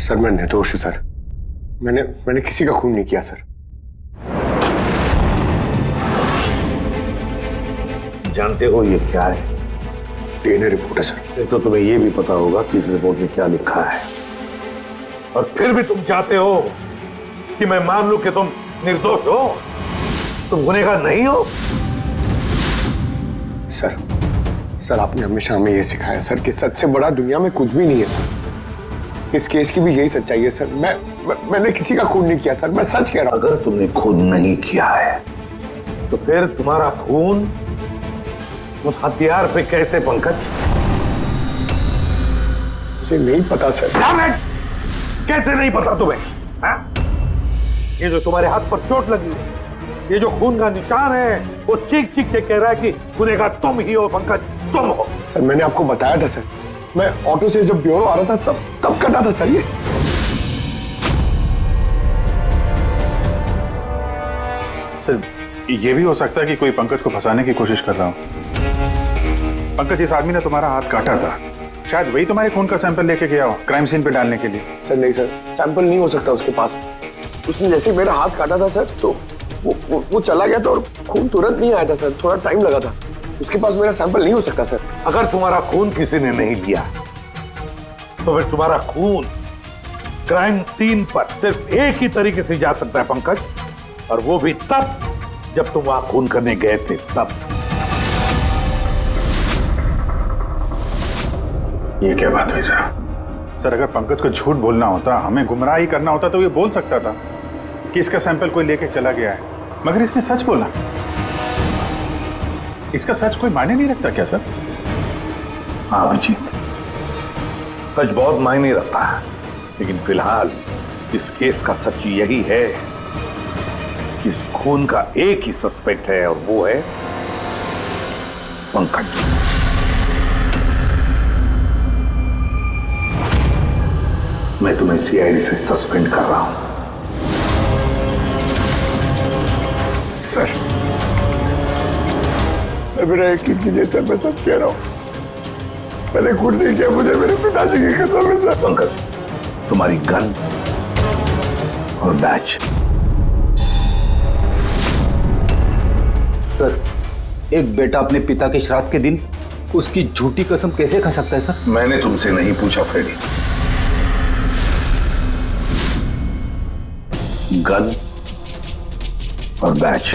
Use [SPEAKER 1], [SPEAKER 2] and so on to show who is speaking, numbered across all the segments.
[SPEAKER 1] Sir मैं निर्दोष हूं सर। मैंने किसी का खून नहीं किया सर।
[SPEAKER 2] जानते हो ये क्या है?
[SPEAKER 1] डीएनए रिपोर्ट है सर।
[SPEAKER 2] फिर तो तुम्हें ये भी पता होगा कि इस रिपोर्ट में क्या लिखा है, और फिर भी तुम चाहते हो कि मैं मान लूं कि तुम निर्दोष हो, तुम गुनहगार नहीं हो।
[SPEAKER 1] सर आपने हमेशा हमें यह सिखाया सर कि सच से बड़ा दुनिया में कुछ भी नहीं है सर। इस केस की भी यही सच्चाई है सर। मैंने किसी का खून नहीं किया सर, मैं सच कह रहा हूं।
[SPEAKER 2] अगर तुमने खून नहीं किया है तो फिर तुम्हारा खून उस हथियार पे कैसे पंकज?
[SPEAKER 1] मुझे नहीं पता सर।
[SPEAKER 2] कैसे नहीं पता तुम्हें? हा? ये जो तुम्हारे हाथ पर चोट लगी है, ये जो खून का निशान है, वो चीख चीख के कह रहा है कि गुनहगार तुम ही हो पंकज, तुम हो।
[SPEAKER 1] सर मैंने आपको बताया था सर, मैं ऑटो से जब ब्यूरो आ रहा था सब तब कटा था सर।
[SPEAKER 3] ये भी हो सकता है कि कोई पंकज को फंसाने की कोशिश कर रहा हो। पंकज, इस आदमी ने तुम्हारा हाथ काटा था, शायद वही तुम्हारे खून का सैंपल लेके गया हो क्राइम सीन पे डालने के लिए।
[SPEAKER 1] सर नहीं सर, सैंपल नहीं हो सकता उसके पास। उसने जैसे मेरा हाथ काटा था सर तो वो चला गया था और खून तुरंत नहीं आया था सर, थोड़ा टाइम लगा था। उसके पास मेरा सैंपल नहीं हो सकता सर।
[SPEAKER 2] अगर तुम्हारा खून किसी ने नहीं लिया तो फिर तुम्हारा खून क्राइम सीन पर सिर्फ एक ही तरीके से जा सकता है पंकज, और वो भी तब जब तुम वहां खून करने गए थे तब।
[SPEAKER 3] ये क्या बात हुई सर? सर अगर पंकज को झूठ बोलना होता, हमें गुमराह ही करना होता तो ये बोल सकता था कि इसका सैंपल कोई लेके चला गया है, मगर इसने सच बोला। इसका सच कोई मायने नहीं रखता क्या सर?
[SPEAKER 2] हाँ अभिजीत, सच बहुत मायने रखता है, लेकिन फिलहाल इस केस का सच यही है कि इस खून का एक ही सस्पेक्ट है, और वो है पंकज। मैं तुम्हें सीआईडी से सस्पेंड कर रहा हूं।
[SPEAKER 1] सर मेरा यकीन कीजिए सर, मैं सच कह रहा हूं। मैंने खून नहीं किया, मुझे मेरे पिताजी की कसम है सर।
[SPEAKER 2] पंकज, तुम्हारी गन और बैच।
[SPEAKER 4] सर, एक बेटा अपने पिता के श्राद्ध के दिन उसकी झूठी कसम कैसे खा सकता है सर?
[SPEAKER 2] मैंने तुमसे नहीं पूछा फ्रेडी। गन और बैच।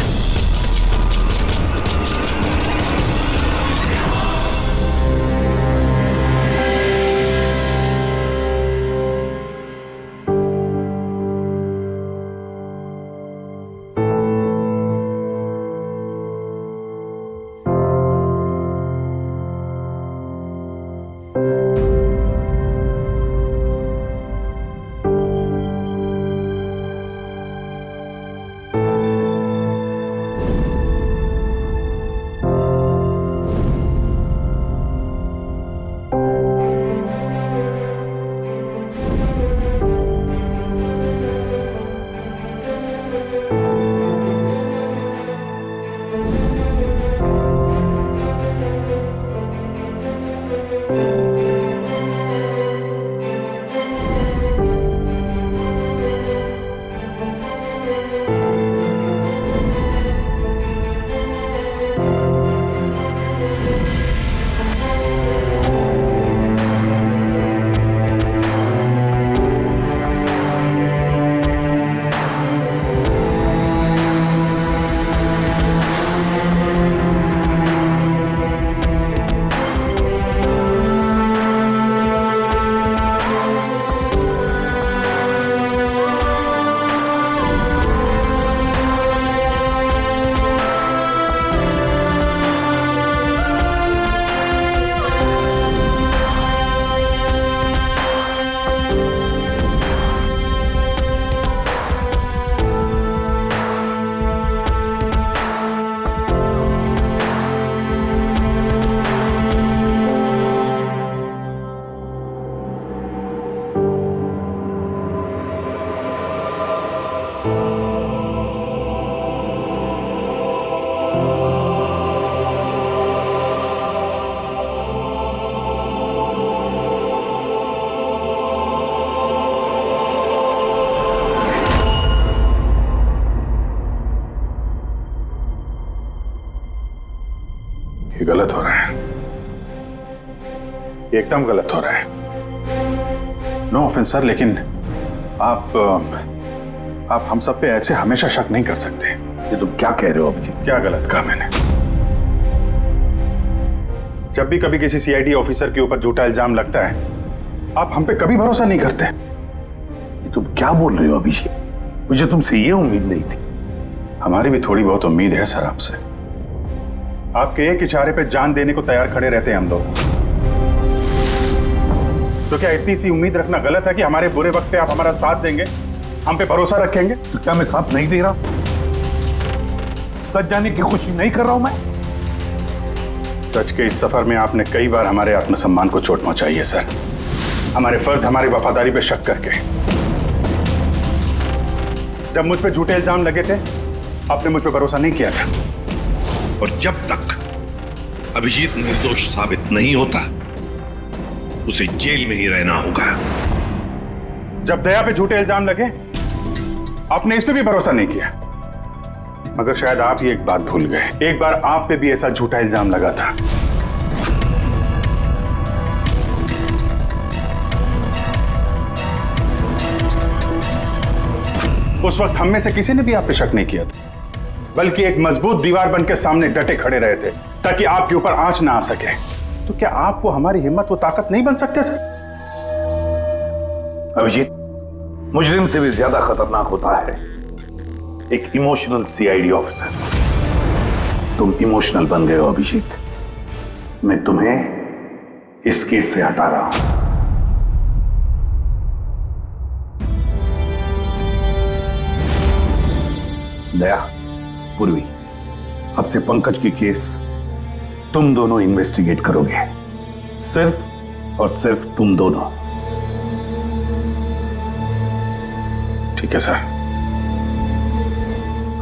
[SPEAKER 3] ये गलत हो रहा है, एकदम गलत हो रहा है। नो ऑफेंस सर, लेकिन आप हम सब पे ऐसे हमेशा शक नहीं कर सकते।
[SPEAKER 5] ये तुम क्या कह रहे हो अभिजीत?
[SPEAKER 3] क्या गलत कहा मैंने? जब भी कभी किसी सीआईडी ऑफिसर के ऊपर झूठा इल्जाम लगता है, आप हम पे कभी भरोसा नहीं करते।
[SPEAKER 5] ये तुम क्या बोल रहे हो अभिजीत? मुझे तुमसे ये उम्मीद नहीं थी।
[SPEAKER 3] हमारी भी थोड़ी बहुत उम्मीद है सर आपसे। आपके एक इशारे पे जान देने को तैयार खड़े रहते हैं हम लोग। तो क्या इतनी सी उम्मीद रखना गलत है कि हमारे बुरे वक्त पे आप हमारा साथ देंगे, हम पे भरोसा रखेंगे?
[SPEAKER 5] तो क्या मैं साथ नहीं दे रहा? सच जाने की कोशिश नहीं कर रहा हूं मैं?
[SPEAKER 3] सच के इस सफर में आपने कई बार हमारे आत्मसम्मान को चोट पहुंचाई है सर, हमारे फर्ज, हमारी वफादारी पे शक करके। जब मुझ पे झूठे इल्जाम लगे थे, आपने मुझ पे भरोसा नहीं किया था।
[SPEAKER 6] और जब तक अभिजीत निर्दोष साबित नहीं होता, उसे जेल में ही रहना होगा।
[SPEAKER 3] जब दया पे झूठे इल्जाम लगे, आपने इस पे भी भरोसा नहीं किया। मगर शायद आप ही एक बात भूल गए, एक बार आप पे भी ऐसा झूठा इल्जाम लगा था। उस वक्त हम में से किसी ने भी आप पे शक नहीं किया था, बल्कि एक मजबूत दीवार बनकर सामने डटे खड़े रहे थे ताकि आपके ऊपर आंच ना आ सके। तो क्या आप वो हमारी हिम्मत, वो ताकत नहीं बन सकते सर?
[SPEAKER 5] अभिजीत, मुजरिम से भी ज्यादा खतरनाक होता है एक इमोशनल सीआईडी ऑफिसर। तुम इमोशनल बन गए हो अभिजीत। मैं तुम्हें इस केस से हटा रहा हूं। दया, पूर्वी, अब से पंकज की केस तुम दोनों इन्वेस्टिगेट करोगे, सिर्फ और सिर्फ तुम दोनों।
[SPEAKER 3] ठीक है सर।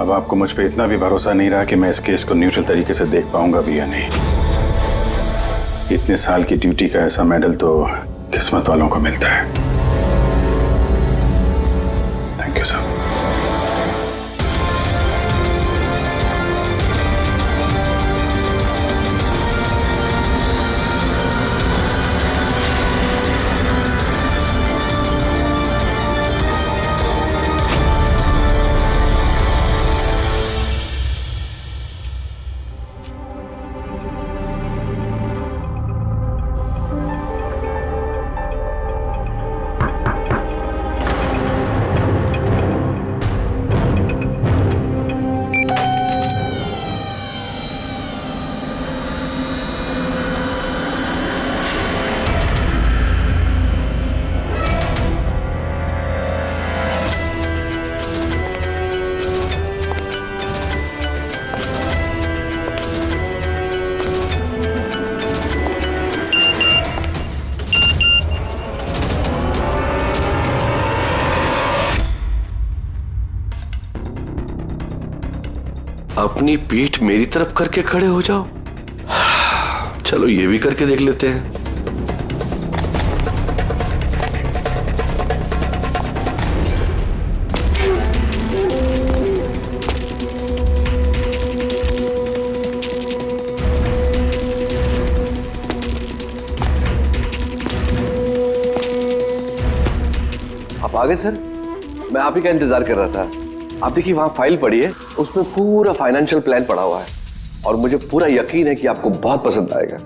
[SPEAKER 3] अब आपको मुझ पे इतना भी भरोसा नहीं रहा कि मैं इस केस को न्यूट्रल तरीके से देख पाऊंगा भी या नहीं। इतने साल की ड्यूटी का ऐसा मेडल तो किस्मत वालों को मिलता है। Thank you sir.
[SPEAKER 7] अपनी पीठ मेरी तरफ करके खड़े हो जाओ। चलो ये भी करके देख लेते हैं।
[SPEAKER 1] आप आ गए सर? मैं आप ही का इंतजार कर रहा था। आप देखिए वहां फाइल पड़ी है, उसमें पूरा फाइनेंशियल प्लान पड़ा हुआ है और मुझे पूरा यकीन है कि आपको बहुत पसंद आएगा।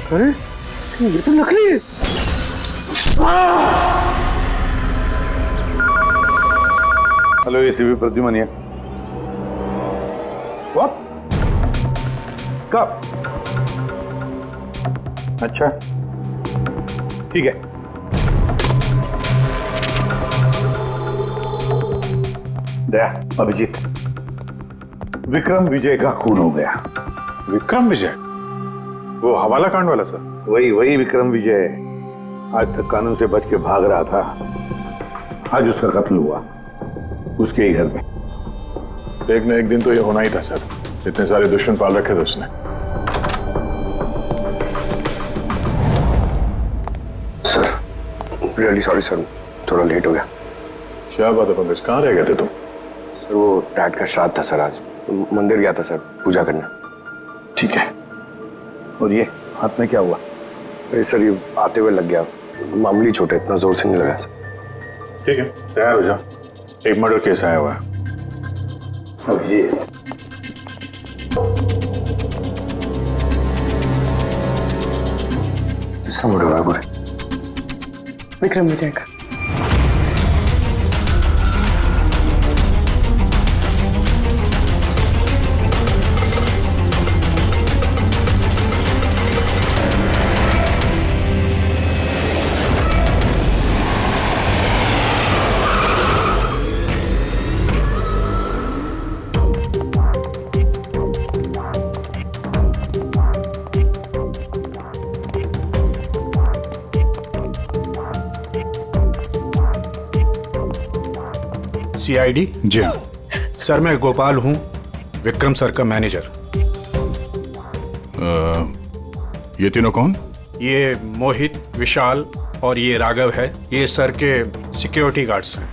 [SPEAKER 1] अरे ये तो नकली है।
[SPEAKER 5] हेलो एसीपी प्रद्युमन है। व्हाट? कब? अच्छा ठीक है। दया, अभिजीत, विक्रम विजय का खून हो गया।
[SPEAKER 3] विक्रम विजय, वो हवाला कांड वाला सर?
[SPEAKER 5] वही विक्रम विजय आज तक कानून से बच के भाग रहा था। आज उसका कत्ल हुआ, उसके ही घर में।
[SPEAKER 3] एक न एक दिन तो ये होना ही था सर, इतने सारे दुश्मन पाल रखे थे उसने।
[SPEAKER 1] सर रियली सॉरी सर, थोड़ा लेट हो गया।
[SPEAKER 3] क्या बात है पंकज, कहाँ रह गए थे तुम?
[SPEAKER 1] सर वो डैड का श्राद्ध था सर, आज मंदिर गया था सर पूजा करने।
[SPEAKER 5] ठीक है, और ये हाथ में क्या हुआ?
[SPEAKER 1] अरे सर ये आते हुए लग गया, मामूली चोट है, इतना जोर से नहीं लगा सर।
[SPEAKER 3] ठीक है, तैयार हो जाओ, एक मर्डर केस आया हुआ है।
[SPEAKER 5] अब ये
[SPEAKER 1] किसका मर्डर हुआ पूरे? विक्रम विजय का।
[SPEAKER 8] CID?
[SPEAKER 3] जी हाँ।
[SPEAKER 8] सर मैं गोपाल हूँ, विक्रम सर का मैनेजर।
[SPEAKER 3] ये तीनों कौन?
[SPEAKER 8] ये मोहित, विशाल और ये राघव है, ये सर के सिक्योरिटी गार्ड्स हैं।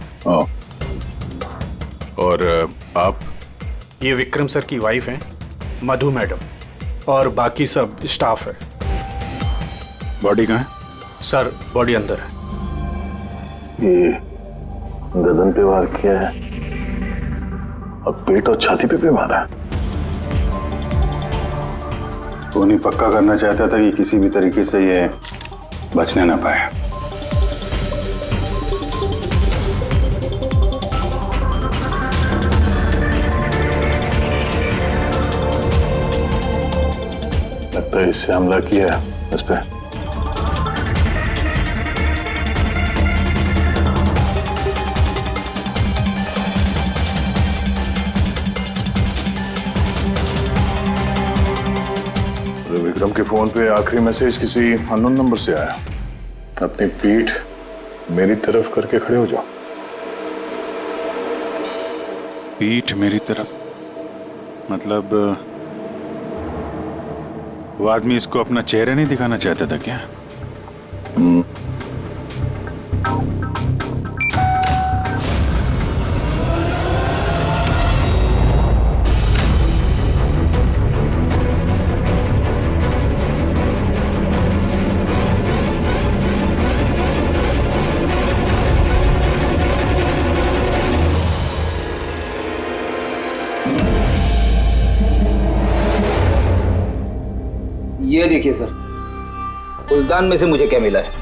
[SPEAKER 3] और आप?
[SPEAKER 8] ये विक्रम सर की वाइफ हैं, मधु मैडम, और बाकी सब स्टाफ है।
[SPEAKER 3] बॉडी कहाँ है?
[SPEAKER 8] सर बॉडी अंदर है।
[SPEAKER 5] ये गर्दन पे वार किया है और पेट और छाती पे भी मारा है।
[SPEAKER 3] वो नहीं पक्का करना चाहता था कि किसी भी तरीके से ये बचने ना पाए।
[SPEAKER 5] लगता है इससे हमला किया है इस पे।
[SPEAKER 3] विक्रम के फोन पे आखिरी मैसेज किसी अननोन नंबर से आया। अपनी पीठ मेरी तरफ करके खड़े हो जाओ। पीठ मेरी तरफ मतलब वो आदमी इसको अपना चेहरा नहीं दिखाना चाहता था क्या?
[SPEAKER 4] ये देखिए सर, फुलदान में से मुझे क्या मिला है?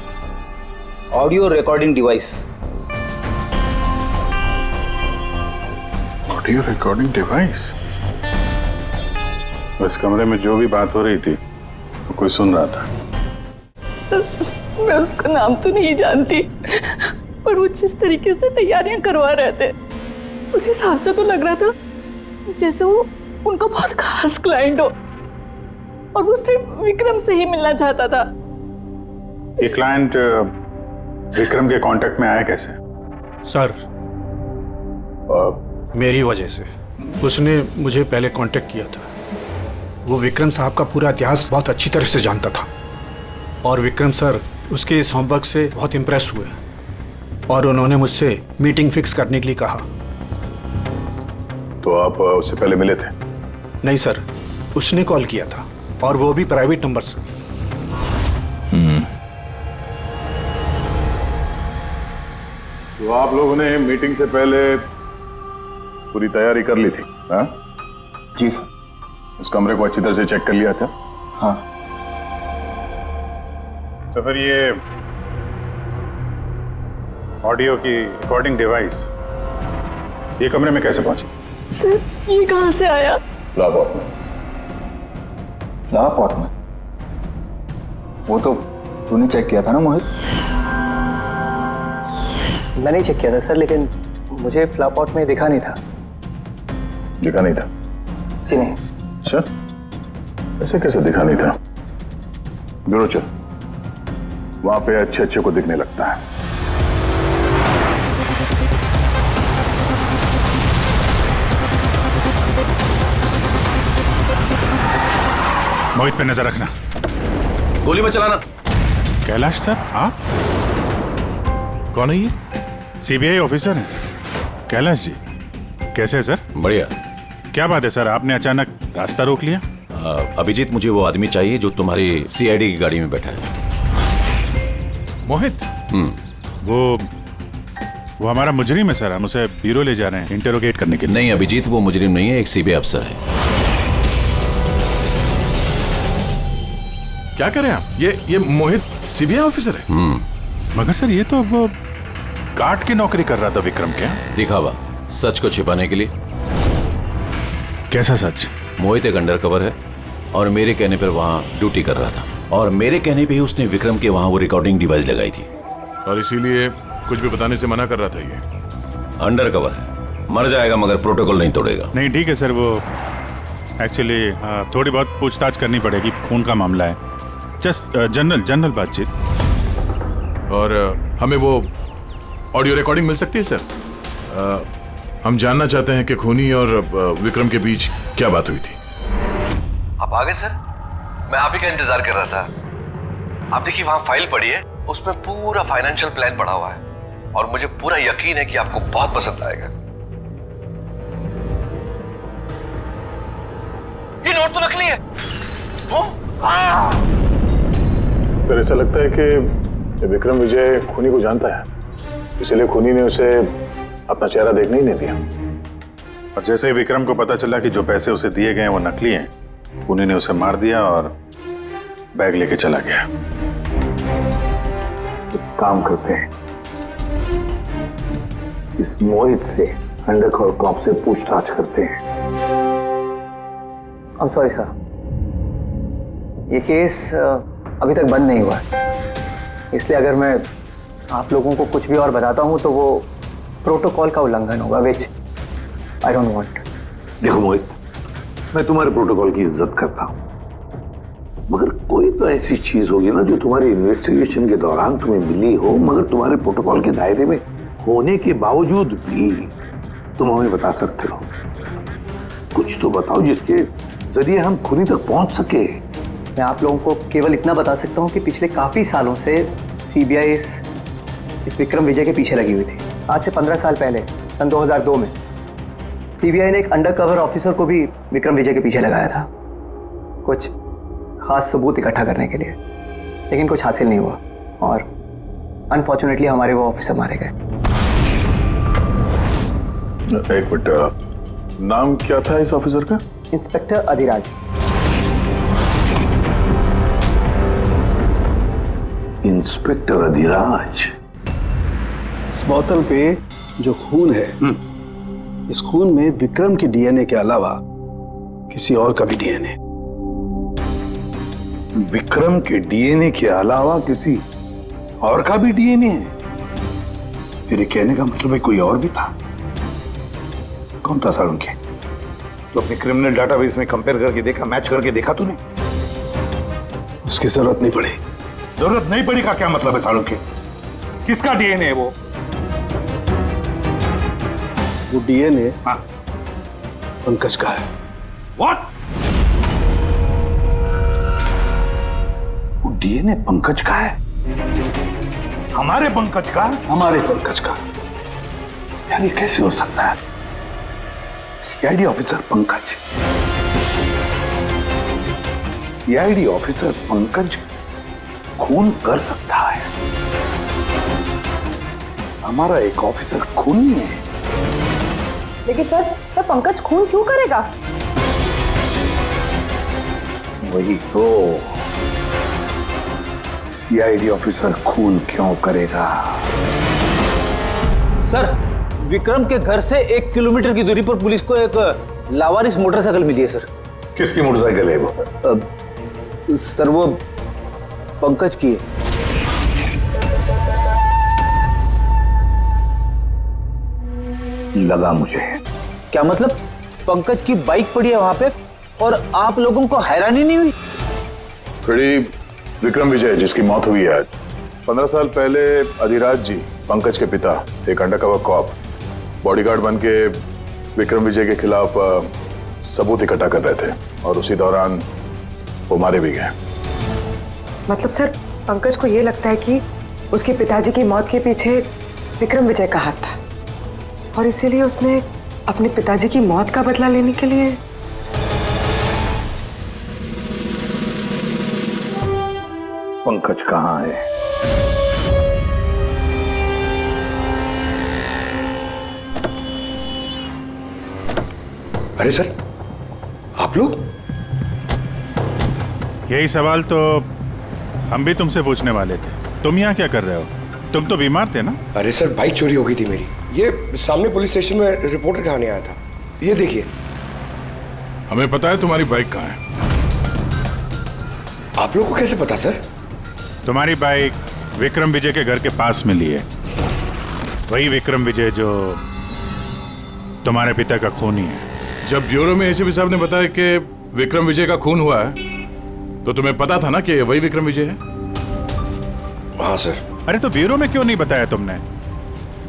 [SPEAKER 4] Audio recording device.
[SPEAKER 3] Audio recording device? इस कमरे में जो भी बात हो रही थी वो कोई सुन रहा था।
[SPEAKER 9] सर मैं उसका नाम तो नहीं जानती, पर वो जिस तरीके से तैयारियां करवा रहे थे उस हिसाब से तो लग रहा था जैसे वो उनका बहुत खास क्लाइंट हो और वो सिर्फ विक्रम से ही मिलना चाहता था।
[SPEAKER 3] ये क्लाइंट विक्रम के कांटेक्ट में आया कैसे?
[SPEAKER 8] सर मेरी वजह से। उसने मुझे पहले कांटेक्ट किया था। वो विक्रम साहब का पूरा इतिहास बहुत अच्छी तरह से जानता था और विक्रम सर उसके इस होमवर्क से बहुत इम्प्रेस हुए और उन्होंने मुझसे मीटिंग फिक्स करने के लिए कहा।
[SPEAKER 3] तो आप उससे पहले मिले थे?
[SPEAKER 8] नहीं सर, उसने कॉल किया था और वो भी प्राइवेट नंबर से।
[SPEAKER 3] तो आप लोगों ने मीटिंग से पहले पूरी तैयारी कर ली थी? हाँ
[SPEAKER 4] जी सर।
[SPEAKER 3] उस कमरे को अच्छी तरह से चेक कर लिया था?
[SPEAKER 4] हाँ।
[SPEAKER 3] तो फिर ये ऑडियो की रिकॉर्डिंग डिवाइस ये कमरे में कैसे पहुंची?
[SPEAKER 9] सर ये कहाँ से आया?
[SPEAKER 3] लॉकआउट में।
[SPEAKER 4] लॉकआउट में? वो तो तूने चेक किया था ना मोहित?
[SPEAKER 10] मैंने ही चेक किया था सर, लेकिन मुझे फ्लॉप आउट में दिखा नहीं था।
[SPEAKER 3] दिखा नहीं था?
[SPEAKER 10] जी नहीं।
[SPEAKER 3] अच्छा, ऐसे कैसे दिखा नहीं था? ब्यूरो चल, वहां पे अच्छे अच्छे को दिखने लगता है। मोहित पे नजर रखना।
[SPEAKER 7] गोली मत चलाना।
[SPEAKER 3] कैलाश सर, आप कौन है? ये सीबीआई ऑफिसर हैं कैलाश जी। कैसे है सर?
[SPEAKER 11] बढ़िया।
[SPEAKER 3] क्या बात है सर, आपने अचानक रास्ता रोक लिया?
[SPEAKER 11] अभिजीत, मुझे वो आदमी चाहिए जो तुम्हारी सीआईडी की गाड़ी में बैठा है।
[SPEAKER 3] मोहित? वो हमारा मुजरिम है सर, हम उसे ब्यूरो ले जा रहे हैं इंटेरोगेट करने के लिए।
[SPEAKER 11] नहीं अभिजीत, वो मुजरिम नहीं है, एक सीबीआई अफसर है।
[SPEAKER 3] क्या करें आप? ये मोहित सीबीआई ऑफिसर है? मगर सर ये तो वो गार्ड की नौकरी कर रहा था विक्रम के।
[SPEAKER 11] दिखावा, सच को छिपाने के लिए।
[SPEAKER 3] कैसा सच?
[SPEAKER 11] मोहित एक अंडरकवर है और मेरे कहने पर वहां ड्यूटी कर रहा था, और मेरे कहने पे ही उसने विक्रम के वहां वो रिकॉर्डिंग डिवाइस लगाई थी,
[SPEAKER 3] और इसीलिए कुछ भी बताने से मना कर रहा था। ये
[SPEAKER 11] अंडरकवर है, मर जाएगा मगर प्रोटोकॉल नहीं तोड़ेगा।
[SPEAKER 3] नहीं ठीक है सर, वो एक्चुअली थोड़ी बहुत पूछताछ करनी पड़ेगी, खून का मामला है। जस्ट जनरल बातचीत।
[SPEAKER 12] और हमें वो ऑडियो रिकॉर्डिंग मिल सकती है सर? हम जानना चाहते हैं कि खूनी और विक्रम के बीच क्या बात हुई थी।
[SPEAKER 7] आप आ गए सर, मैं आप ही का इंतजार कर रहा था। आप देखिए वहां फाइल पड़ी है, उसमें पूरा फाइनेंशियल प्लान पड़ा हुआ है और मुझे पूरा यकीन है कि आपको बहुत पसंद आएगा। ये नोट तो नकली है।
[SPEAKER 3] सर ऐसा लगता है कि विक्रम विजय खूनी को जानता है, इसलिए खूनी ने उसे अपना चेहरा देखने ही नहीं दिया। और जैसे ही विक्रम को पता चला कि जो पैसे उसे दिए गए वो नकली हैं, खूनी ने उसे मार दिया और बैग लेके चला गया।
[SPEAKER 13] तो काम करते हैं, इस मोहित से अंडरकवर कॉप से पूछताछ करते हैं।
[SPEAKER 10] I'm sorry सर, ये केस अभी तक बंद नहीं हुआ है, इसलिए अगर मैं आप लोगों को कुछ भी और बताता हूँ तो वो प्रोटोकॉल का उल्लंघन होगा, विच आई डोंट वांट।
[SPEAKER 5] देखो मोहित, मैं तुम्हारे प्रोटोकॉल की इज्जत करता हूँ, मगर कोई तो ऐसी चीज होगी ना जो तुम्हारी इन्वेस्टिगेशन के दौरान तुम्हें मिली हो, मगर तुम्हारे प्रोटोकॉल के दायरे में होने के बावजूद भी तुम हमें बता सकते हो। कुछ तो बताओ जिसके जरिए हम खूनी तक पहुंच सके।
[SPEAKER 10] मैं आप लोगों को केवल इतना बता सकता हूँ कि पिछले काफ़ी सालों से सीबीआई इस विक्रम विजय के पीछे लगी हुई थी। आज से 15 साल पहले सन 2002 में सीबीआई ने एक अंडरकवर ऑफिसर को भी विक्रम विजय के पीछे लगाया था, कुछ खास सबूत इकट्ठा करने के लिए, लेकिन कुछ हासिल नहीं हुआ और अनफॉर्चुनेटली हमारे वो ऑफिसर मारे गए।
[SPEAKER 3] एक मिनट, नाम क्या था इस ऑफिसर का?
[SPEAKER 10] इंस्पेक्टर अधिराज।
[SPEAKER 5] इंस्पेक्टर अधिराज।
[SPEAKER 13] इस बोतल पे जो खून है, इस खून में विक्रम की डीएनए के अलावा किसी और का भी डीएनए।
[SPEAKER 5] विक्रम के डीएनए के अलावा किसी और का भी डीएनए है? तेरे कहने का मतलब है कोई और भी था? कौन था सालुंखे? तो अपने क्रिमिनल डाटाबेस में कंपेयर करके देखा, मैच करके देखा तूने?
[SPEAKER 13] उसकी जरूरत नहीं पड़ी।
[SPEAKER 5] जरूरत नहीं पड़ी का क्या मतलब है सालुंखे? किसका डीएनए है वो?
[SPEAKER 13] वो डीएनए पंकज का है।
[SPEAKER 5] व्हाट? वो डीएनए पंकज का है? हमारे पंकज का?
[SPEAKER 13] हमारे पंकज का।
[SPEAKER 5] यार ये कैसे हो सकता है? CID officer Pankaj, CID officer Pankaj खून कर सकता है? हमारा एक ऑफिसर खूनी है।
[SPEAKER 9] लेकिन सर पंकज खून क्यों करेगा?
[SPEAKER 5] वही तो, सीआईडी ऑफिसर खून क्यों करेगा?
[SPEAKER 4] सर, विक्रम के घर से 1 किलोमीटर की दूरी पर पुलिस को एक लावारिस मोटरसाइकिल मिली है सर।
[SPEAKER 5] किसकी मोटरसाइकिल है वो?
[SPEAKER 4] सर वो पंकज की है।
[SPEAKER 5] लगा मुझे।
[SPEAKER 4] क्या मतलब? पंकज की बाइक पड़ी है वहां पे और आप लोगों को हैरानी नहीं हुई?
[SPEAKER 3] फ्रेडी, विक्रम विजय जिसकी मौत हुई है आज, 15 साल पहले अधिराज जी, पंकज के पिता, एक अंडरकवर कॉप, बॉडीगार्ड बन के विक्रम विजय के खिलाफ सबूत इकट्ठा कर रहे थे और उसी दौरान वो मारे भी गए।
[SPEAKER 14] मतलब सर, पंकज को ये लगता है कि उसके पिताजी की मौत के पीछे विक्रम विजय का हाथ था और इसीलिए उसने अपने पिताजी की मौत का बदला लेने के लिए।
[SPEAKER 5] पंकज कहाँ है?
[SPEAKER 1] अरे सर, आप लोग?
[SPEAKER 3] यही सवाल तो हम भी तुमसे पूछने वाले थे। तुम यहाँ क्या कर रहे हो? तुम तो बीमार थे ना?
[SPEAKER 1] अरे सर, बाइक चोरी हो गई थी मेरी। ये सामने पुलिस स्टेशन में रिपोर्टर कहानी आया था। ये देखिए।
[SPEAKER 12] हमें पता है तुम्हारी बाइक कहाँ है।
[SPEAKER 1] आप लोगों को कैसे पता सर?
[SPEAKER 3] तुम्हारी बाइक विक्रम विजय के घर के पास मिली है। वही विक्रम विजय जो तुम्हारे पिता का खूनी है।
[SPEAKER 12] जब ब्यूरो में एसीपी साहब ने बताया कि विक्रम विजय का खून हुआ है तो तुम्हें पता था ना कि वही विक्रम विजय है?
[SPEAKER 1] हाँ सर।
[SPEAKER 3] अरे तो ब्यूरो में क्यों नहीं बताया तुमने?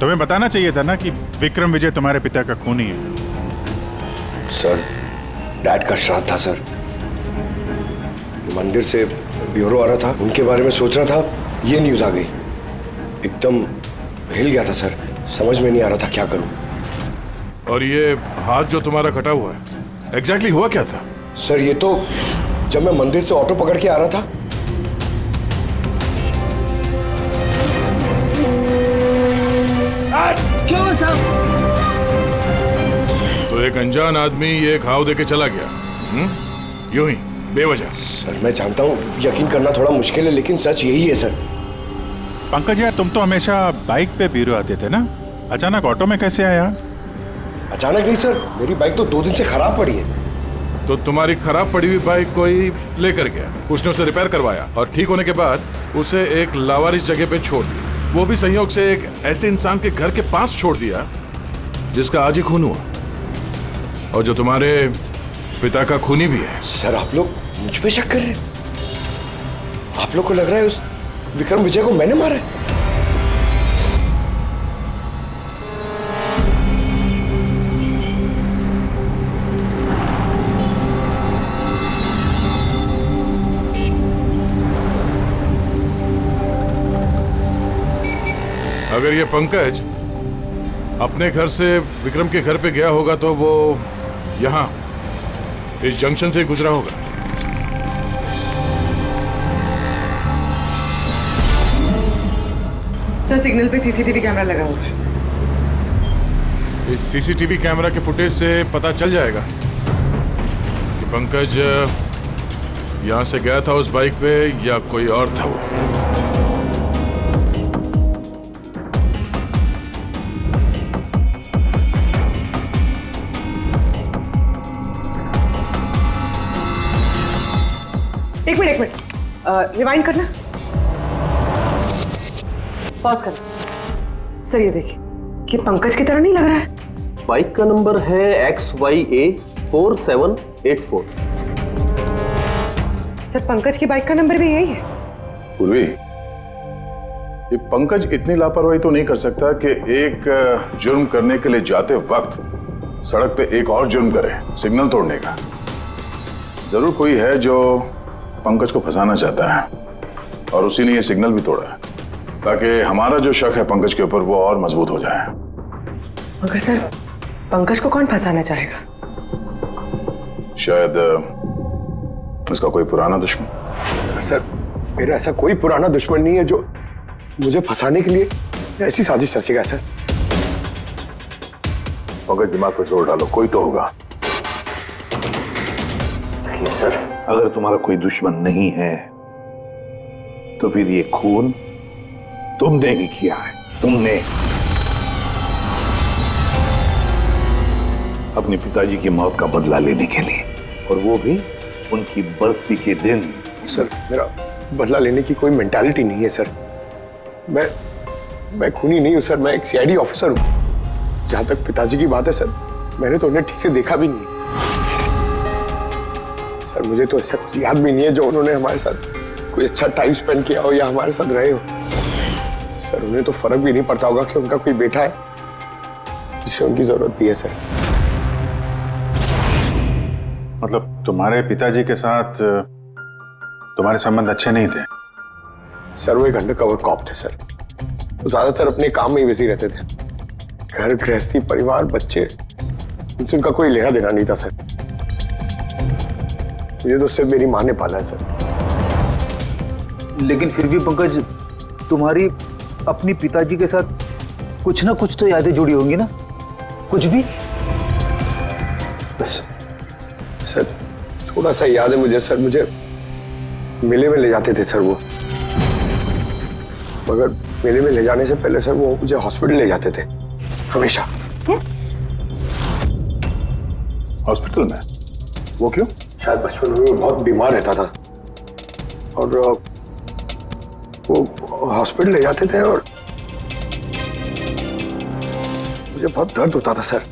[SPEAKER 3] तुम्हें बताना चाहिए था ना कि विक्रम विजय तुम्हारे पिता का खूनी है।
[SPEAKER 1] सर, डैड का श्राद्ध था सर। मंदिर से ब्यूरो आ रहा था, उनके बारे में सोच रहा था, ये न्यूज आ गई। एकदम हिल गया था सर, समझ में नहीं आ रहा था क्या करूं।
[SPEAKER 12] और ये हाथ जो तुम्हारा कटा हुआ है, एग्जैक्टली हुआ क्या था?
[SPEAKER 1] सर, ये तो जब मैं मंदिर से ऑटो पकड़ के आ रहा था,
[SPEAKER 4] क्यों साहब?
[SPEAKER 12] तो एक अनजान आदमी ये घाव देके चला गया, यूं ही बेवजह।
[SPEAKER 1] सर मैं जानता हूँ यकीन करना थोड़ा मुश्किल है, लेकिन सच यही है सर।
[SPEAKER 3] पंकज यार, तुम तो हमेशा बाइक पे ब्यूरो आते थे ना, अचानक ऑटो में कैसे आया?
[SPEAKER 1] अचानक नहीं सर, मेरी बाइक तो 2 दिन से खराब पड़ी है।
[SPEAKER 12] तो तुम्हारी खराब पड़ी हुई बाइक कोई लेकर गया, उसने उसे रिपेयर करवाया और ठीक होने के बाद उसे एक लावारिस जगह पे छोड़ दिया। वो भी संयोग से एक ऐसे इंसान के घर के पास छोड़ दिया जिसका आज ही खून हुआ और जो तुम्हारे पिता का खूनी भी है।
[SPEAKER 1] सर, आप लोग मुझ पे शक कर रहे हैं? आप लोग को लग रहा है उस विक्रम विजय को मैंने मारा है?
[SPEAKER 12] अगर ये पंकज अपने घर से विक्रम के घर पे गया होगा तो वो यहाँ इस जंक्शन से गुजरा होगा।
[SPEAKER 14] सर, सिग्नल पे सीसीटीवी कैमरा लगा हुआ है।
[SPEAKER 12] इस सीसीटीवी कैमरा के फुटेज से पता चल जाएगा कि पंकज यहाँ से गया था उस बाइक पे या कोई और था वो।
[SPEAKER 14] एक मिनट रिवाइंड करना, पॉज करना। सर ये देखिए, कि पंकज की तरह नहीं लग रहा है।
[SPEAKER 7] बाइक का नंबर है XYA4784।
[SPEAKER 14] सर, पंकज की बाइक का नंबर भी यही है।
[SPEAKER 3] पूर्वी, ये पंकज इतनी लापरवाही तो नहीं कर सकता कि एक जुर्म करने के लिए जाते वक्त सड़क पे एक और जुर्म करे, सिग्नल तोड़ने का। जरूर कोई है जो पंकज को फंसाना चाहता है और उसी ने ये सिग्नल भी तोड़ा है ताकि हमारा जो शक है पंकज के ऊपर वो और मजबूत हो जाए।
[SPEAKER 14] मगर सर, पंकज को कौन फंसाना चाहेगा?
[SPEAKER 3] शायद इसका कोई पुराना दुश्मन।
[SPEAKER 1] सर, मेरा ऐसा कोई पुराना दुश्मन नहीं है जो मुझे फंसाने के लिए ऐसी साजिश रचेगा। सर,
[SPEAKER 3] पंकज, दिमाग पर जोर डालो, कोई तो होगा।
[SPEAKER 5] नहीं सर, अगर तुम्हारा कोई दुश्मन नहीं है तो फिर ये खून तुमने ही किया है। तुमने अपने पिताजी की मौत का बदला लेने के लिए, और वो भी उनकी बरसी के दिन।
[SPEAKER 1] सर, मेरा बदला लेने की कोई मेंटालिटी नहीं है सर। मैं खूनी नहीं हूं सर, मैं एक सीआईडी ऑफिसर हूं। जहां तक पिताजी की बात है सर, मैंने तो उन्हें ठीक से देखा भी नहीं। सर मुझे तो ऐसा कुछ याद भी नहीं है जो उन्होंने हमारे साथ कोई अच्छा टाइम स्पेंड किया हो या हमारे साथ रहे हो। सर उन्हें तो फर्क भी नहीं पड़ता होगा कि उनका कोई बेटा है जिसे उनकी जरूरत भी है। सर
[SPEAKER 3] मतलब तुम्हारे पिताजी के साथ तुम्हारे संबंध अच्छे नहीं थे?
[SPEAKER 1] सर वो एक अंडरकवर कॉप थे सर। वो ज्यादातर अपने काम में ही बिजी रहते थे। घर गृहस्थी परिवार बच्चे उनसे उनका कोई लेना देना नहीं था सर। मुझे तो सिर्फ मेरी माँ ने पाला है सर।
[SPEAKER 4] लेकिन फिर भी पंकज, तुम्हारी अपनी पिताजी के साथ कुछ ना कुछ तो यादें जुड़ी होंगी ना? कुछ भी?
[SPEAKER 1] बस सर थोड़ा सा याद है मुझे सर। मुझे मेले में ले जाते थे सर वो, मगर मेले में ले जाने से पहले सर वो मुझे हॉस्पिटल ले जाते थे हमेशा।
[SPEAKER 3] हॉस्पिटल में? वो क्यों?
[SPEAKER 1] शायद बचपन में वो बहुत बीमार रहता था और वो हॉस्पिटल ले जाते थे और मुझे बहुत दर्द होता था सर।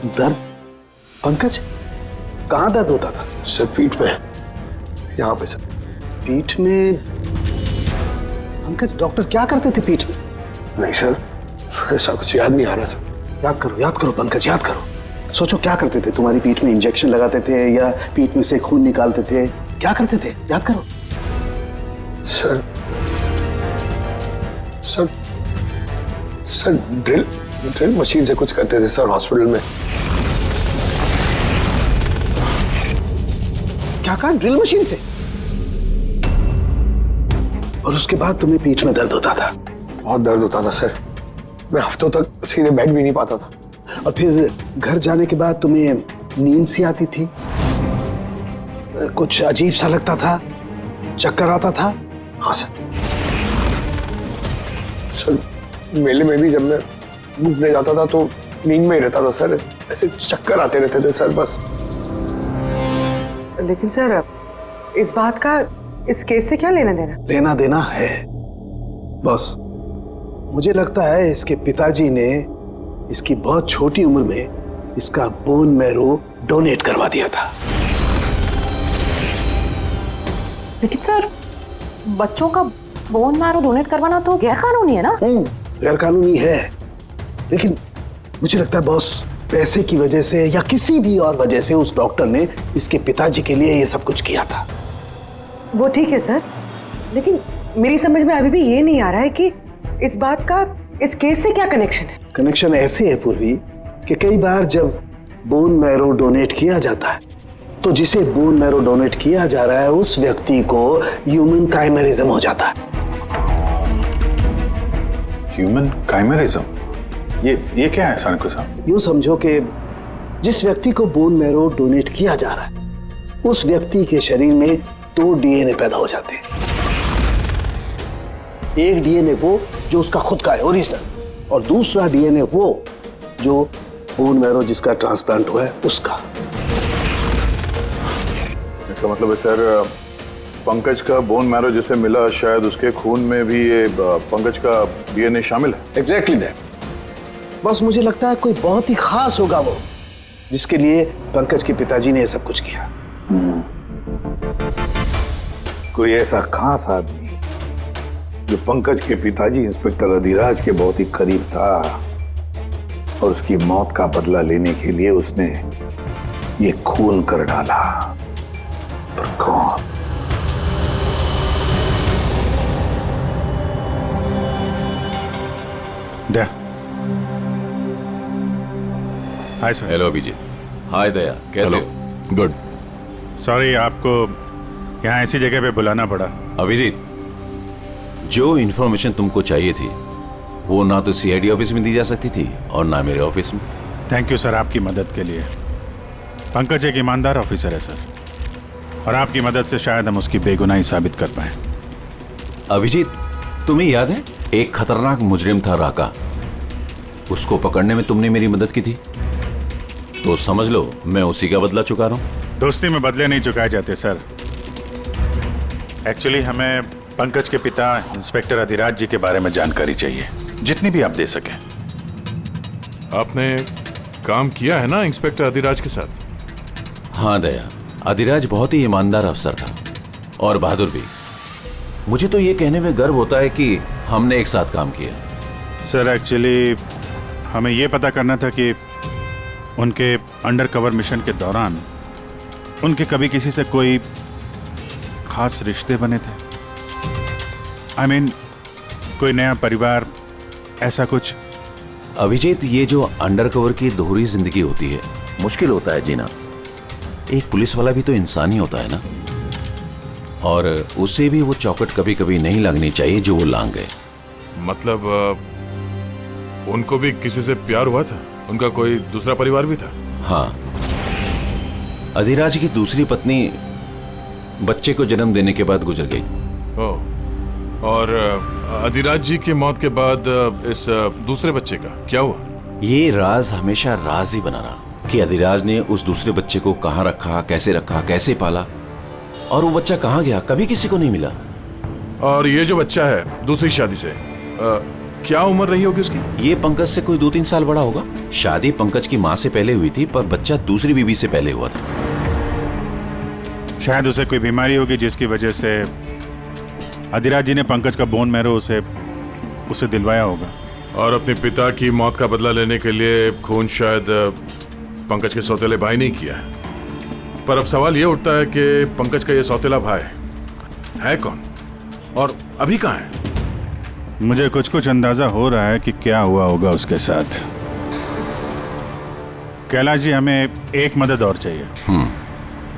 [SPEAKER 13] दर्द? पंकज, कहाँ दर्द होता था?
[SPEAKER 1] सर पीठ में, यहाँ पे सर।
[SPEAKER 13] पीठ में? पंकज, डॉक्टर क्या करते थे पीठ में?
[SPEAKER 1] नहीं सर, ऐसा कुछ याद नहीं आ रहा सर।
[SPEAKER 13] याद करो पंकज, याद करो। सोचो क्या करते थे? तुम्हारी पीठ में इंजेक्शन लगाते थे या पीठ में से खून निकालते थे? क्या करते थे? याद करो।
[SPEAKER 1] Sir sir sir drill machine से कुछ करते थे सर हॉस्पिटल में।
[SPEAKER 13] क्या कहा? ड्रिल मशीन से? और उसके बाद तुम्हें पीठ में दर्द होता था?
[SPEAKER 1] बहुत दर्द होता था सर। मैं हफ्तों तक सीधे बैठ भी नहीं पाता था।
[SPEAKER 13] और फिर घर जाने के बाद तुम्हें नींद सी आती थी? कुछ अजीब सा लगता था? चक्कर आता था?
[SPEAKER 1] हाँ सर। सर मेले में भी जब मैं घूमने जाता था तो नींद में ही रहता था सर। ऐसे चक्कर आते रहते थे सर बस।
[SPEAKER 14] लेकिन सर इस बात का इस केस से क्या लेना देना?
[SPEAKER 13] लेना देना है बॉस। मुझे लगता है इसके पिताजी ने इसकी बहुत छोटी उम्र में इसका बोन मैरो डोनेट करवा दिया था।
[SPEAKER 9] लेकिन सर बच्चों का बोन मैरो डोनेट करवाना तो गैरकानूनी है ना?
[SPEAKER 13] गैरकानूनी है, लेकिन मुझे लगता है बॉस पैसे की वजह से या किसी भी और वजह से उस डॉक्टर ने इसके पिताजी के लिए ये सब कुछ किया था।
[SPEAKER 14] वो ठीक है सर, लेकिन मेरी समझ में अभी भी ये नहीं आ रहा है कि इस बात का इस केस से क्या कनेक्शन है?
[SPEAKER 13] कनेक्शन ऐसे है पूर्वी कि कई बार जब बोन मैरो डोनेट किया जाता है तो जिसे बोन मैरो डोनेट किया जा रहा है उस व्यक्ति को ह्यूमन काइमेरिज्म हो जाता है।
[SPEAKER 3] ह्यूमन काइमेरिज्म? ये क्या है सानकू साहब?
[SPEAKER 13] यूं समझो कि जिस व्यक्ति को बोन मैरो डोनेट किया जा रहा है उस व्यक्ति के शरीर में 2 डीएनए पैदा हो जाते हैं। एक डीएनए वो जो उसका खुद का है ओरिजिनल, और दूसरा डीएनए वो जो बोन मैरो जिसका ट्रांसप्लांट हुआ है उसका।
[SPEAKER 3] इसका मतलब है सर पंकज का बोन मैरो जिसे मिला शायद उसके खून में भी ये पंकज का डीएनए शामिल है।
[SPEAKER 13] Exactly that. बस मुझे लगता है कोई बहुत ही खास होगा वो जिसके लिए पंकज के पिताजी ने ये सब कुछ किया।
[SPEAKER 5] कोई ऐसा खास आदमी जो पंकज के पिताजी इंस्पेक्टर अधिराज के बहुत ही करीब था और उसकी मौत का बदला लेने के लिए उसने ये खून कर डाला। पर कौन?
[SPEAKER 3] Daya. Hi sir.
[SPEAKER 11] Hello Abhijeet. Hi Daya, कैसे हो?
[SPEAKER 3] गुड। सॉरी आपको यहाँ ऐसी जगह पे बुलाना पड़ा।
[SPEAKER 11] अभिजीत, जो इन्फॉर्मेशन तुमको चाहिए थी वो ना तो सीआईडी ऑफिस में दी जा सकती थी और ना मेरे ऑफिस में।
[SPEAKER 3] थैंक यू सर आपकी मदद के लिए। पंकज एक ईमानदार ऑफिसर है सर, और आपकी मदद से शायद हम उसकी बेगुनाही साबित कर पाए।
[SPEAKER 11] अभिजीत, तुम्हें याद है एक खतरनाक मुजरिम था राका, उसको पकड़ने में तुमने मेरी मदद की थी, तो समझ लो मैं उसी का बदला चुका रहा हूं।
[SPEAKER 3] दोस्ती में बदले नहीं चुकाए जाते सर। एक्चुअली हमें पंकज के पिता इंस्पेक्टर अधिराज जी के बारे में जानकारी चाहिए, जितनी भी आप दे सकें।
[SPEAKER 12] आपने काम किया है ना इंस्पेक्टर अधिराज के साथ?
[SPEAKER 11] हाँ दया, अधिराज बहुत ही ईमानदार अफसर था और बहादुर भी। मुझे तो ये कहने में गर्व होता है कि हमने एक साथ काम किया।
[SPEAKER 3] सर एक्चुअली हमें ये पता करना था कि उनके अंडरकवर मिशन के दौरान उनके कभी किसी से कोई खास रिश्ते बने थे? I mean, कोई नया परिवार, ऐसा कुछ?
[SPEAKER 11] अभिजीत, ये जो अंडरकवर की दोहरी जिंदगी होती है, मुश्किल होता है जीना। एक पुलिस वाला भी तो इंसान ही होता है ना, और उसे भी वो चौकट कभी कभी नहीं लगनी चाहिए जो वो लांग गए।
[SPEAKER 12] मतलब उनको भी किसी से प्यार हुआ था? उनका कोई दूसरा परिवार भी था?
[SPEAKER 11] हाँ, अधिराज की दूसरी पत्नी बच्चे को जन्म देने के बाद गुजर गई।
[SPEAKER 12] ओह, और अधिराज जी की मौत के बाद इस दूसरे बच्चे का क्या हुआ?
[SPEAKER 11] ये राज हमेशा राज ही बना रहा कि अधिराज ने उस दूसरे बच्चे को कहाँ रखा, कैसे पाला, और वो बच्चा कहाँ गया, कभी किसी को नहीं मिला।
[SPEAKER 12] और ये जो बच्चा है दूसरी शादी से, क्या उम्र रही होगी उसकी?
[SPEAKER 11] ये पंकज से कोई 2-3 साल बड़ा होगा। शादी पंकज की माँ से पहले हुई थी, पर बच्चा दूसरी बीवी से पहले हुआ था।
[SPEAKER 3] शायद उसे कोई बीमारी होगी जिसकी वजह से अधिराज जी ने पंकज का बोन मैरो उसे दिलवाया होगा।
[SPEAKER 12] और अपने पिता की मौत का बदला लेने के लिए खून शायद पंकज के सौतेले भाई ने किया है। पर अब सवाल ये उठता है कि पंकज का ये सौतेला भाई है कौन और अभी कहाँ है?
[SPEAKER 3] मुझे कुछ अंदाजा हो रहा है कि क्या हुआ होगा उसके साथ। कैलाश जी, हमें एक मदद और चाहिए।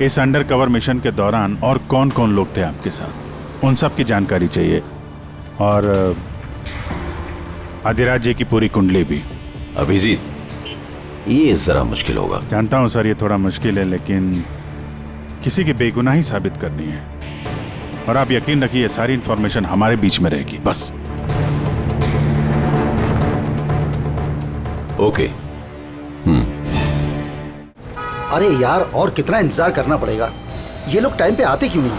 [SPEAKER 3] इस अंडरकवर मिशन के दौरान और कौन कौन लोग थे आपके साथ, उन सब की जानकारी चाहिए, और अधिराज जी की पूरी कुंडली भी।
[SPEAKER 11] अभिजीत, ये जरा मुश्किल होगा।
[SPEAKER 3] जानता हूं सर, ये थोड़ा मुश्किल है, लेकिन किसी की बेगुनाही साबित करनी है, और आप यकीन रखिए सारी इंफॉर्मेशन हमारे बीच में रहेगी, बस।
[SPEAKER 11] ओके।
[SPEAKER 15] अरे यार, और कितना इंतजार करना पड़ेगा? ये लोग टाइम पे आते क्यों नहीं?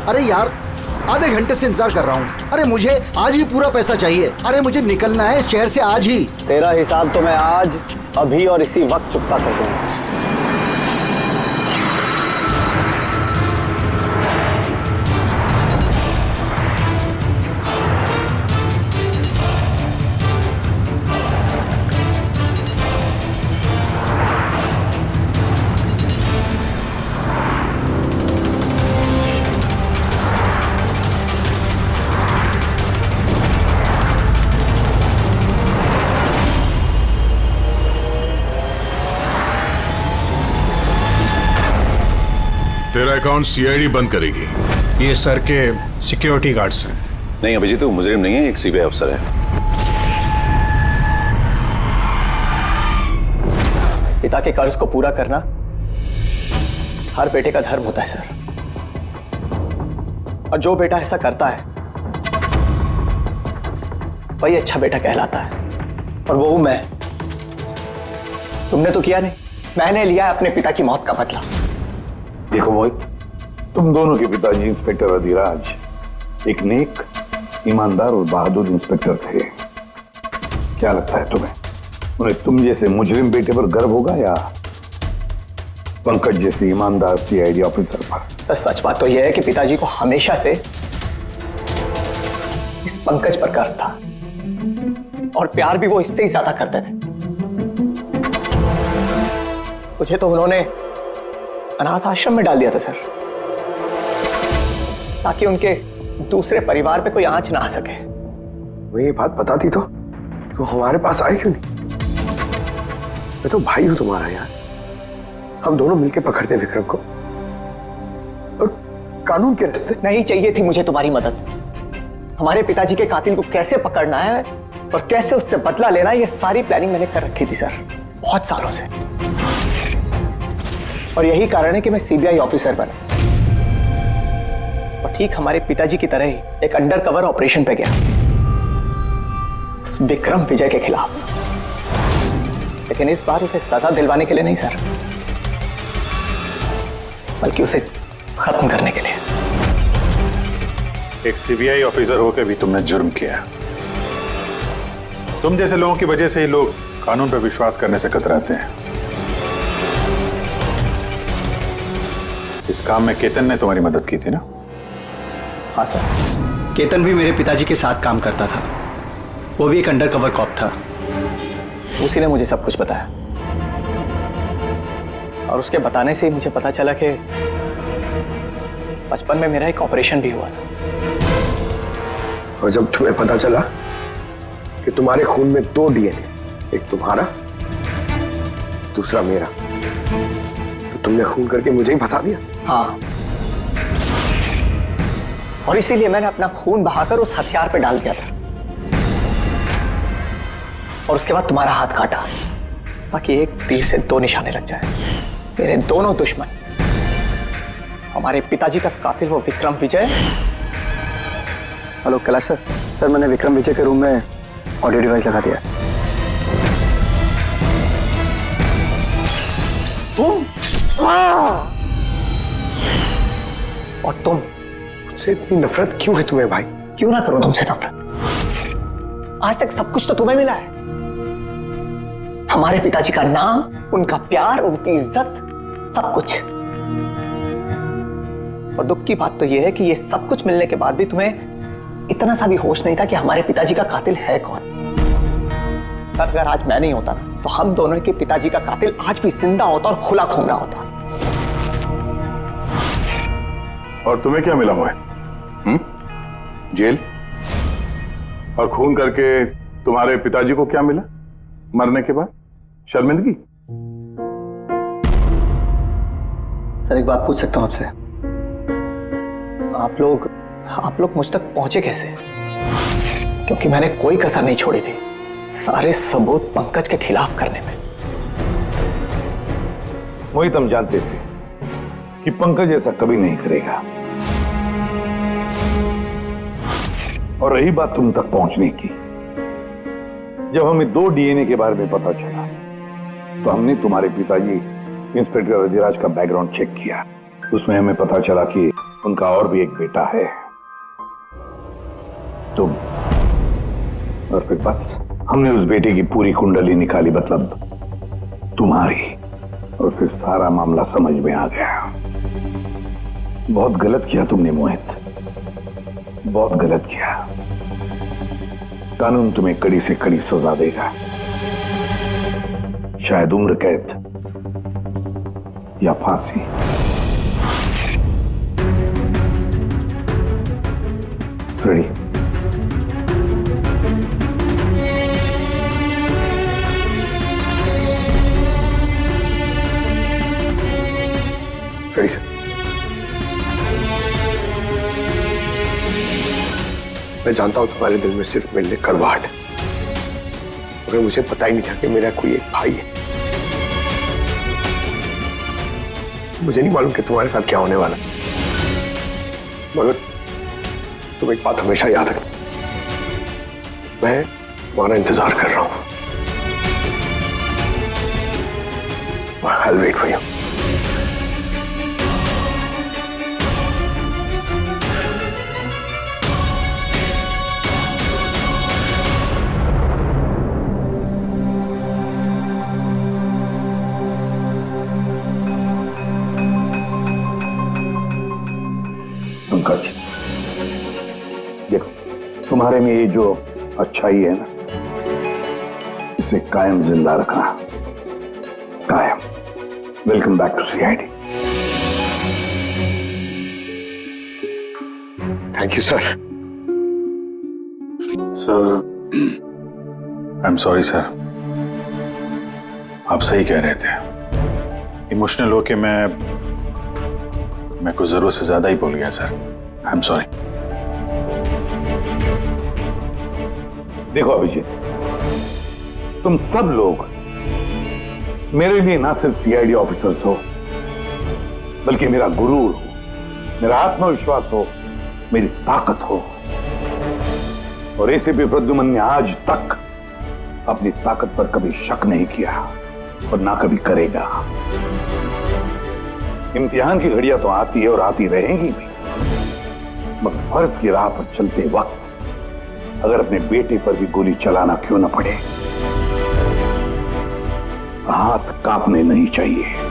[SPEAKER 15] अरे यार, आधे घंटे से इंतजार कर रहा हूँ। अरे मुझे आज ही पूरा पैसा चाहिए। अरे मुझे निकलना है इस शहर से आज ही।
[SPEAKER 10] तेरा हिसाब तो मैं आज, अभी और इसी वक्त चुकता कर दूंगा।
[SPEAKER 12] तेरा अकाउंट सीआईडी बंद करेगी।
[SPEAKER 8] ये सर के सिक्योरिटी गार्ड्स हैं।
[SPEAKER 11] नहीं अभिजीत, तो मुजरिम नहीं है, एक सीबीआई अफसर है।
[SPEAKER 10] पिता के कर्ज को पूरा करना हर बेटे का धर्म होता है सर, और जो बेटा ऐसा करता है वही अच्छा बेटा कहलाता है, और वो हूं मैं। तुमने तो किया नहीं, मैंने लिया अपने पिता की मौत का बदला।
[SPEAKER 5] देखो मोहित, तुम दोनों के पिताजी इंस्पेक्टर अधिराज एक नेक, ईमानदार और बहादुर इंस्पेक्टर थे। क्या लगता है तुम्हें, उन्हें तुम जैसे मुजरिम बेटे पर गर्व होगा या पंकज जैसे ईमानदार सीआईडी ऑफिसर पर?
[SPEAKER 10] तो सच बात तो यह है कि पिताजी को हमेशा से इस पंकज पर गर्व था, और प्यार भी वो इससे ही ज्यादा करते थे। मुझे तो उन्होंने अनाथ आश्रम में डाल दिया था सर, ताकि उनके दूसरे परिवार पे कोई आंच ना आ सके।
[SPEAKER 1] वो ये बात बताती तो हमारे पास आए क्यों नहीं? मैं तो भाई हूं तुम्हारा यार। हम दोनों मिलके पकड़ते विक्रम को, और कानून के रास्ते।
[SPEAKER 10] नहीं चाहिए थी मुझे तुम्हारी मदद। हमारे पिताजी के कातिल को कैसे पकड़ना है और कैसे उससे बदला लेना है, ये सारी प्लानिंग मैंने कर रखी थी सर, बहुत सालों से। और यही कारण है कि मैं सीबीआई ऑफिसर बना, और ठीक हमारे पिताजी की तरह ही एक अंडरकवर ऑपरेशन पे गया विक्रम विजय के खिलाफ। लेकिन इस बार उसे सजा दिलवाने के लिए नहीं सर, बल्कि उसे खत्म करने के लिए।
[SPEAKER 3] एक सीबीआई ऑफिसर होकर भी तुमने जुर्म किया। तुम जैसे लोगों की वजह से ही लोग कानून पर विश्वास करने से कतराते हैं। इस काम में केतन ने तुम्हारी मदद की थी ना?
[SPEAKER 10] हाँ सर, केतन भी मेरे पिताजी के साथ काम करता था। वो भी एक अंडरकवर कॉप था। उसी ने मुझे सब कुछ बताया और उसके बताने से ही मुझे पता चला कि बचपन में मेरा एक ऑपरेशन भी हुआ था।
[SPEAKER 1] और जब तुम्हें पता चला कि तुम्हारे खून में 2 डीएनए, एक तुम्हारा दूसरा मेरा, तो तुमने खून करके मुझे ही फंसा दिया।
[SPEAKER 10] हाँ, और इसीलिए मैंने अपना खून बहाकर उस हथियार पे डाल दिया था और उसके बाद तुम्हारा हाथ काटा ताकि एक तीर से 2 निशाने लग जाए। मेरे दोनों दुश्मन, हमारे पिताजी का कातिल वो विक्रम विजय। हेलो कैलाश सर, मैंने विक्रम विजय के रूम में ऑडियो डिवाइस लगा दिया। और तुम,
[SPEAKER 1] मुझसे इतनी नफरत क्यों है तुम्हें भाई?
[SPEAKER 10] क्यों ना करो तुमसे नफरत? आज तक सब कुछ तो तुम्हें मिला है। हमारे पिताजी का नाम, उनका प्यार, उनकी इज्जत, सब कुछ। और दुख की बात तो यह है कि ये सब कुछ मिलने के बाद भी तुम्हें इतना सा भी होश नहीं था कि हमारे पिताजी का कातिल है कौन। पर अगर आज मैं नहीं होता ना, तो हम दोनों के पिताजी का कातिल आज भी जिंदा होता और खुला घूम रहा होता।
[SPEAKER 3] और तुम्हें क्या मिला हुआ है? जेल? और खून करके तुम्हारे पिताजी को क्या मिला मरने के बाद? शर्मिंदगी?
[SPEAKER 10] सर एक बात पूछ सकता हूं आपसे? आप लोग मुझ तक पहुंचे कैसे? क्योंकि मैंने कोई कसर नहीं छोड़ी थी सारे सबूत पंकज के खिलाफ करने में।
[SPEAKER 5] मोहित, हम जानते थे कि पंकज ऐसा कभी नहीं करेगा। और रही बात तुम तक पहुंचने की, जब हमें 2 डीएनए के बारे में पता चला तो हमने तुम्हारे पिताजी इंस्पेक्टर अधिराज का बैकग्राउंड चेक किया। उसमें हमें पता चला कि उनका और भी एक बेटा है, तुम। और फिर बस हमने उस बेटे की पूरी कुंडली निकाली, मतलब तुम्हारी। और फिर सारा मामला समझ में आ गया। बहुत गलत किया तुमने मोहित, बहुत गलत किया। कानून तुम्हें कड़ी से कड़ी सजा देगा, शायद उम्र कैद या फांसी। रेडी?
[SPEAKER 1] Ready sir. मैं जानता हूं तुम्हारे दिल में सिर्फ मेरे लिए कड़वाहट है, मगर मुझे पता ही नहीं था कि मेरा कोई एक भाई है। मुझे नहीं मालूम कि तुम्हारे साथ क्या होने वाला, मगर तुम एक बात हमेशा याद रखना, मैं तुम्हारा इंतजार कर रहा हूं। I'll wait for you.
[SPEAKER 5] Pankaj, देखो, तुम्हारे में ये जो अच्छाई है ना, इसे कायम जिंदा रखना, कायम। Welcome back to CID.
[SPEAKER 1] Thank you sir.
[SPEAKER 3] Sir, I am sorry sir. आप सही कह रहे थे, इमोशनल होके मैं कुछ जरूरत से ज्यादा ही बोल गया सर। I am sorry.
[SPEAKER 5] देखो अभिजीत, तुम सब लोग मेरे लिए ना सिर्फ सीआईडी ऑफिसर्स हो, बल्कि मेरा गुरूर हो, मेरा आत्मविश्वास हो, मेरी ताकत हो। और एसीपी प्रद्युमन ने आज तक अपनी ताकत पर कभी शक नहीं किया और ना कभी करेगा। इम्तिहान की घड़ियां तो आती है और आती रहेंगी भी, मगर फर्ज की राह पर चलते वक्त अगर अपने बेटे पर भी गोली चलाना क्यों न पड़े, हाथ कांपने नहीं चाहिए।